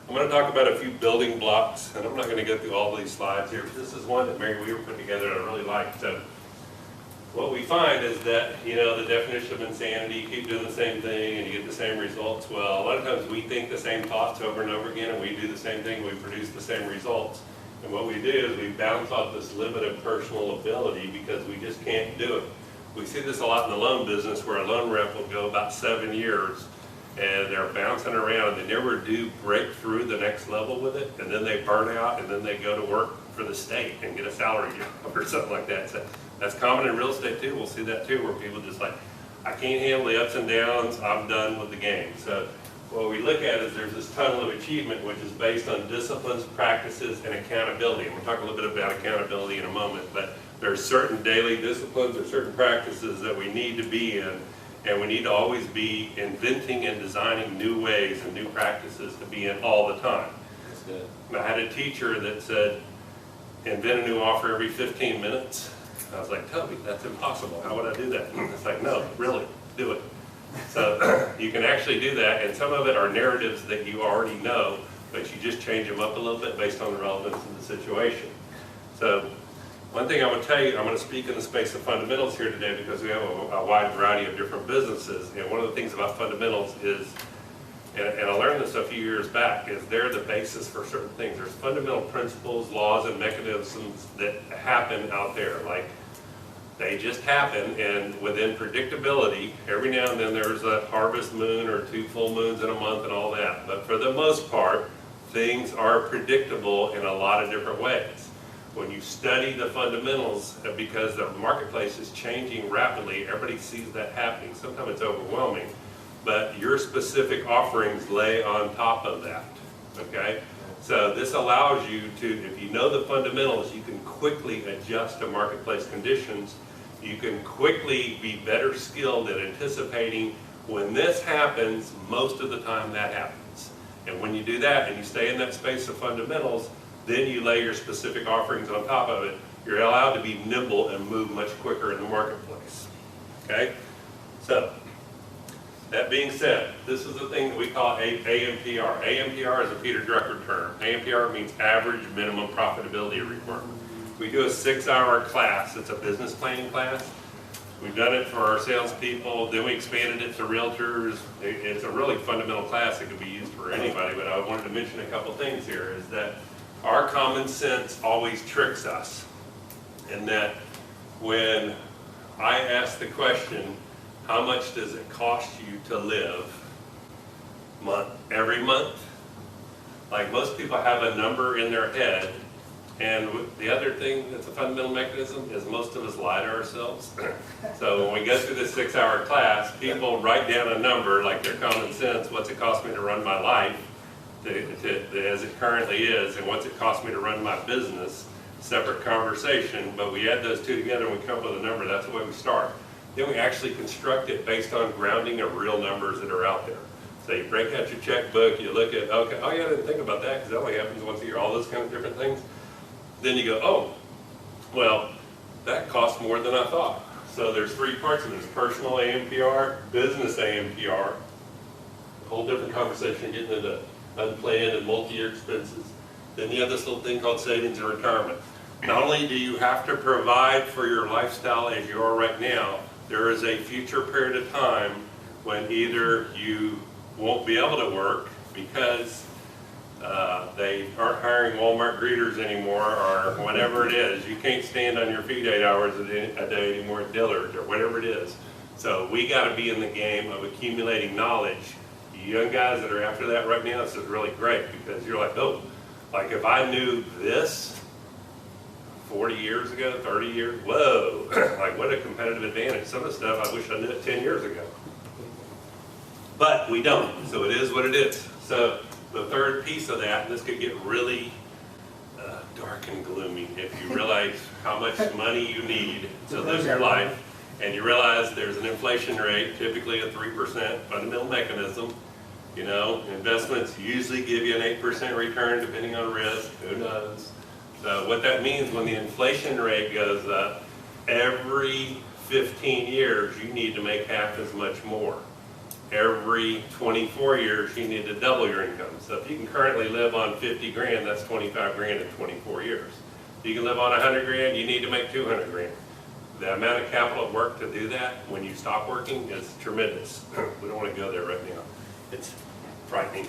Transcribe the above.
I'm going to talk about a few building blocks, and I'm not going to go through all these slides here, but this is one that Mary Weaver put together and I really liked. So what we find is that, you know, the definition of insanity, you keep doing the same thing and you get the same results. Well, a lot of times we think the same thoughts over and over again, and we do the same thing, we produce the same results. And what we do is we bounce off this limited personal ability because we just can't do it. We see this a lot in the loan business where a loan rep will go about 7 years and they're bouncing around and they never do break through the next level with it, and then they burn out and then they go to work for the state and get a salary job or something like that. So that's common in real estate too. We'll see that too, where people just like, I can't handle the ups and downs, I'm done with the game. So what we look at is there's this tunnel of achievement which is based on disciplines, practices, and accountability. And we'll talk a little bit about accountability in a moment, but there's certain daily disciplines or certain practices that we need to be in. And we need to always be inventing and designing new ways and new practices to be in all the time. That's good. I had a teacher that said, invent a new offer every 15 minutes. I was like, Toby, that's impossible. How would I do that? It's like, no, really, do it. So you can actually do that, and some of it are narratives that you already know, but you just change them up a little bit based on the relevance of the situation. So one thing I would tell you, I'm going to speak in the space of fundamentals here today because we have a wide variety of different businesses. And one of the things about fundamentals is, and I learned this a few years back, is they're the basis for certain things. There's fundamental principles, laws, and mechanisms that happen out there. Like, they just happen, and within predictability, every now and then there's a harvest moon or 2 full moons in a month and all that. But for the most part, things are predictable in a lot of different ways. When you study the fundamentals, because the marketplace is changing rapidly, everybody sees that happening. Sometimes it's overwhelming, but your specific offerings lay on top of that, okay? So this allows you to, if you know the fundamentals, you can quickly adjust to marketplace conditions. You can quickly be better skilled at anticipating when this happens, most of the time that happens. And when you do that and you stay in that space of fundamentals, then you lay your specific offerings on top of it. You're allowed to be nimble and move much quicker in the marketplace, okay? So, that being said, this is the thing that we call AMPR. AMPR is a Peter Drucker term. AMPR means average minimum profitability requirement. We do a 6-hour class. It's a business planning class. We've done it for our salespeople. Then we expanded it to realtors. It's a really fundamental class that could be used for anybody, but I wanted to mention a couple things here, is that our common sense always tricks us. And that when I ask the question, how much does it cost you to live every month? Like, most people have a number in their head, and the other thing that's a fundamental mechanism is most of us lie to ourselves. So when we go through this 6-hour class, people write down a number, like their common sense, what's it cost me to run my life as it currently is, and what's it cost me to run my business, separate conversation, but we add those two together and we come up with a number. That's the way we start. Then we actually construct it based on grounding of real numbers that are out there. So you break out your checkbook, you look at, okay, oh yeah, I didn't think about that because that only happens once a year, all those kind of different things. Then you go, oh, well, that costs more than I thought. So there's 3 parts of this: personal AMPR, business AMPR, a whole different conversation getting into unplanned and multi-year expenses. Then you have this little thing called savings and retirement. Not only do you have to provide for your lifestyle as you are right now, there is a future period of time when either you won't be able to work because they aren't hiring Walmart greeters anymore, or whatever it is. You can't stand on your feet 8 hours a day anymore at Dillard's or whatever it is. So we got to be in the game of accumulating knowledge. You young guys that are after that right now, this is really great because you're like, oh, like if I knew this 40 years ago, 30 years, whoa, like what a competitive advantage. Some of the stuff I wish I knew it 10 years ago. But we don't, so it is what it is. So the third piece of that, and this could get really dark and gloomy if you realize how much money you need to live your life, and you realize there's an inflation rate, typically a 3% fundamental mechanism. You know, investments usually give you an 8% return depending on risk, who knows. So what that means, when the inflation rate goes up, every 15 years you need to make half as much more. every 24 years, you need to double your income. So if you can currently live on 50 grand, that's 25 grand in 24 years. If you can live on 100 grand, you need to make 200 grand. The amount of capital at work to do that when you stop working is tremendous. We don't want to go there right now. It's frightening.